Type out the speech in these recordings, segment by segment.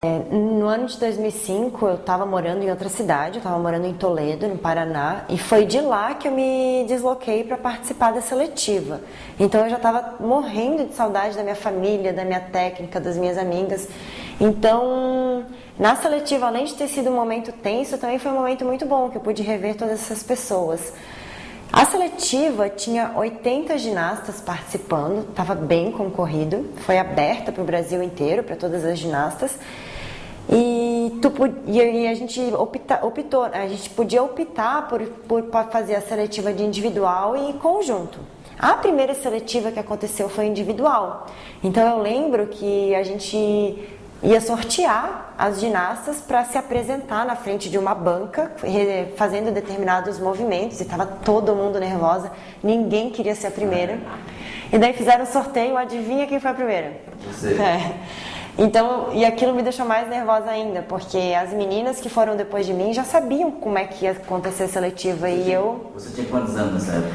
No ano de 2005 eu estava morando em outra cidade, eu estava morando em Toledo, no Paraná, e foi de lá que eu me desloquei para participar da seletiva. Então eu já estava morrendo de saudade da minha família, da minha técnica, das minhas amigas. Então, na seletiva, além de ter sido um momento tenso, também foi um momento muito bom, que eu pude rever todas essas pessoas. A seletiva tinha 80 ginastas participando, estava bem concorrido, foi aberta para o Brasil inteiro, para todas as ginastas. E a gente optou, a gente podia optar por fazer a seletiva de individual e conjunto. A primeira seletiva que aconteceu foi individual. Então eu lembro que a gente ia sortear as ginastas para se apresentar na frente de uma banca, fazendo determinados movimentos, e estava todo mundo nervosa, ninguém queria ser a primeira. E daí fizeram um sorteio, adivinha quem foi a primeira? Você. Então, e aquilo me deixou mais nervosa ainda, porque as meninas que foram depois de mim já sabiam como é que ia acontecer a seletiva. Você tinha quantos anos nessa época?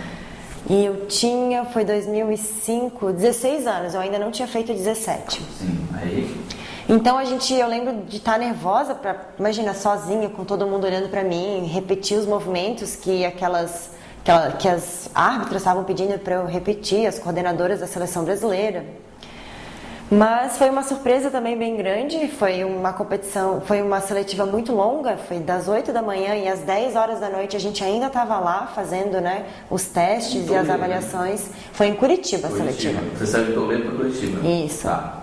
E eu tinha, foi 2005, 16 anos, eu ainda não tinha feito 17. Sim, aí... Então eu lembro de estar nervosa, imagina, sozinha, com todo mundo olhando pra mim, repetir os movimentos que as árbitras estavam pedindo para eu repetir, as coordenadoras da seleção brasileira. Mas foi uma surpresa também bem grande, foi uma competição, foi uma seletiva muito longa, foi das 8 da manhã e às 10 horas da noite a gente ainda estava lá fazendo, né, os testes e as avaliações. Foi em Curitiba a seletiva. Você saiu de Toledo para Curitiba? Isso. Tá.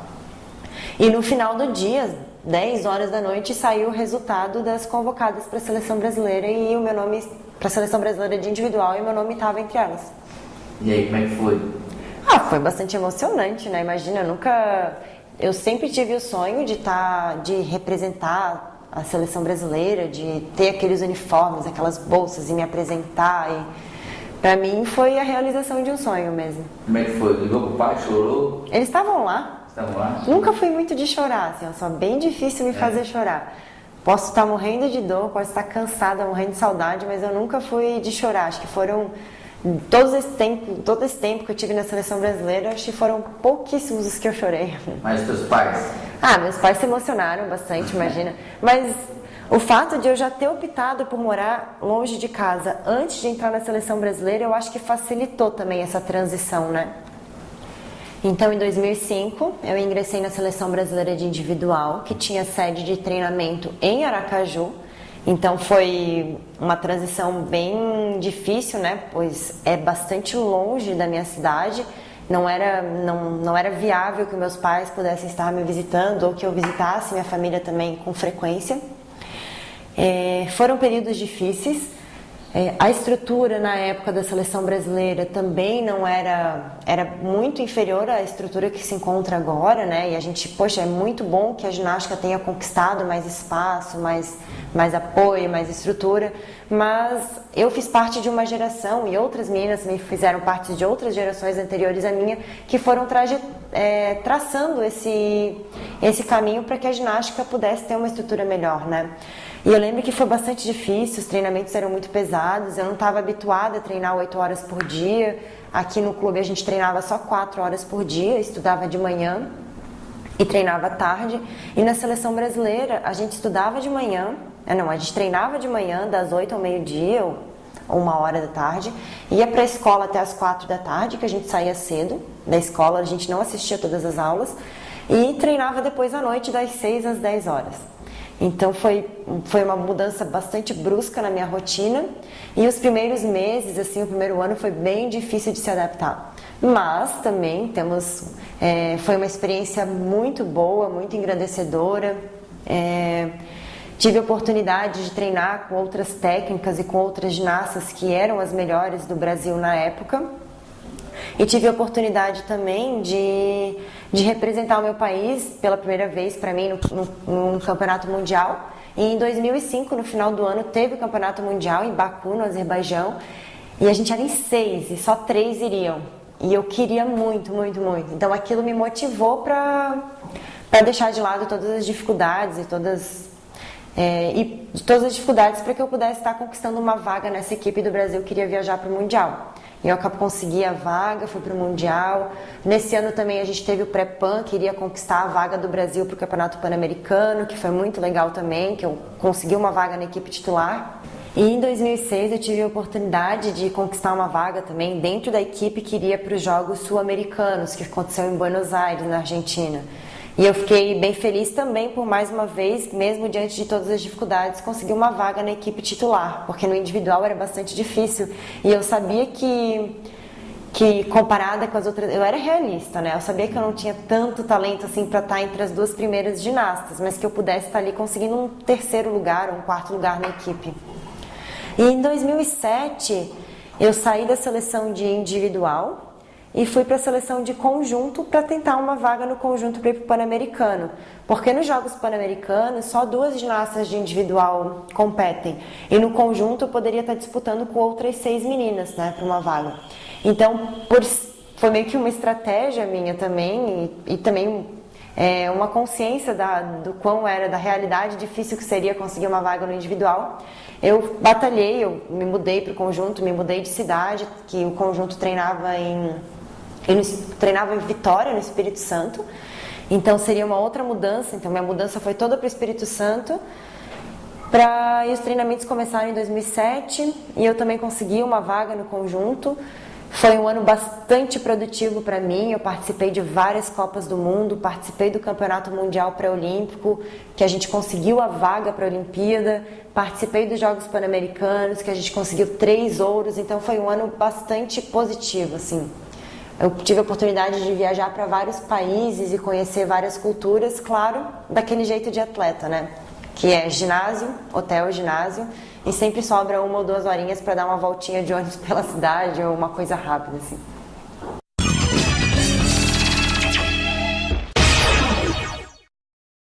E no final do dia, 10 horas da noite, saiu o resultado das convocadas para a seleção brasileira e o meu nome, para a seleção brasileira de individual, e meu nome estava entre elas. E aí, como é que foi? Foi bastante emocionante, né? Imagina, eu sempre tive o sonho de representar a seleção brasileira, de ter aqueles uniformes, aquelas bolsas e me apresentar. E para mim foi a realização de um sonho mesmo. Como é que foi? Ligou pro pai, chorou? Eles estavam lá. Estavam lá? Nunca fui muito de chorar, assim, eu sou bem difícil me fazer chorar. Posso estar morrendo de dor, posso estar cansada, morrendo de saudade, mas eu nunca fui de chorar. Acho que foram todo esse tempo que eu tive na seleção brasileira, acho que foram pouquíssimos os que eu chorei. Mas teus pais? Meus pais se emocionaram bastante, imagina. Mas o fato de eu já ter optado por morar longe de casa antes de entrar na seleção brasileira, eu acho que facilitou também essa transição, né? Então, em 2005, eu ingressei na Seleção Brasileira de Individual, que tinha sede de treinamento em Aracaju. Então, foi uma transição bem difícil, né? Pois é bastante longe da minha cidade. Não era viável que meus pais pudessem estar me visitando ou que eu visitasse minha família também com frequência. Foram períodos difíceis. A estrutura na época da seleção brasileira também não era muito inferior à estrutura que se encontra agora, né? E a gente, poxa, é muito bom que a ginástica tenha conquistado mais espaço, mais apoio, mais estrutura, mas eu fiz parte de uma geração e outras meninas me fizeram parte de outras gerações anteriores à minha que foram traçando esse caminho para que a ginástica pudesse ter uma estrutura melhor, né? E eu lembro que foi bastante difícil, os treinamentos eram muito pesados, eu não estava habituada a treinar 8 horas por dia. Aqui no clube a gente treinava só 4 horas por dia, estudava de manhã e treinava à tarde. E na seleção brasileira a gente estudava de manhã, a gente treinava de manhã das 8 ao meio-dia, ou 1 hora da tarde, ia para a escola até as 4 da tarde, que a gente saía cedo da escola, a gente não assistia todas as aulas, e treinava depois à noite das 6 às 10 horas. Então foi uma mudança bastante brusca na minha rotina e os primeiros meses, assim, o primeiro ano foi bem difícil de se adaptar. Mas também foi uma experiência muito boa, muito engrandecedora. Tive a oportunidade de treinar com outras técnicas e com outras ginastas que eram as melhores do Brasil na época. E tive a oportunidade também de representar o meu país pela primeira vez para mim no campeonato mundial. E em 2005, no final do ano, teve o campeonato mundial em Baku, no Azerbaijão. E a gente era em 6 e só 3 iriam. E eu queria muito, muito, muito. Então aquilo me motivou para deixar de lado todas as dificuldades e todas as dificuldades para que eu pudesse estar conquistando uma vaga nessa equipe do Brasil que iria viajar para o Mundial. e eu consegui a vaga, fui para o Mundial. Nesse ano também a gente teve o Pré-Pan, que iria conquistar a vaga do Brasil para o Campeonato Pan-Americano, que foi muito legal também, que eu consegui uma vaga na equipe titular. E em 2006 eu tive a oportunidade de conquistar uma vaga também dentro da equipe que iria para os Jogos Sul-Americanos, que aconteceu em Buenos Aires, na Argentina. E eu fiquei bem feliz também por mais uma vez, mesmo diante de todas as dificuldades, conseguir uma vaga na equipe titular, porque no individual era bastante difícil. E eu sabia que comparada com as outras, eu era realista, né? Eu sabia que eu não tinha tanto talento assim para estar entre as duas primeiras ginastas, mas que eu pudesse estar ali conseguindo um terceiro lugar, um quarto lugar na equipe. E em 2007 eu saí da seleção de individual e fui para a seleção de conjunto para tentar uma vaga no conjunto para ir para o Pan-Americano. Porque nos Jogos Pan-Americanos só 2 ginastas de individual competem. E no conjunto eu poderia estar disputando com outras 6 meninas, né, para uma vaga. Então, foi meio que uma estratégia minha também e também uma consciência do quão era, da realidade difícil que seria conseguir uma vaga no individual. Eu batalhei, eu me mudei para o conjunto, me mudei de cidade, que o conjunto treinava em Vitória, no Espírito Santo. Então seria uma outra mudança, então minha mudança foi toda para o Espírito Santo. E os treinamentos começaram em 2007 e eu também consegui uma vaga no conjunto. Foi um ano bastante produtivo para mim, eu participei de várias Copas do Mundo, participei do Campeonato Mundial Pré-Olímpico, que a gente conseguiu a vaga para a Olimpíada, participei dos Jogos Pan-Americanos, que a gente conseguiu 3 ouros, então foi um ano bastante positivo, assim. Eu tive a oportunidade de viajar para vários países e conhecer várias culturas, claro, daquele jeito de atleta, né? Que é ginásio, hotel, ginásio, e sempre sobra 1 ou 2 horinhas para dar uma voltinha de ônibus pela cidade ou uma coisa rápida, assim.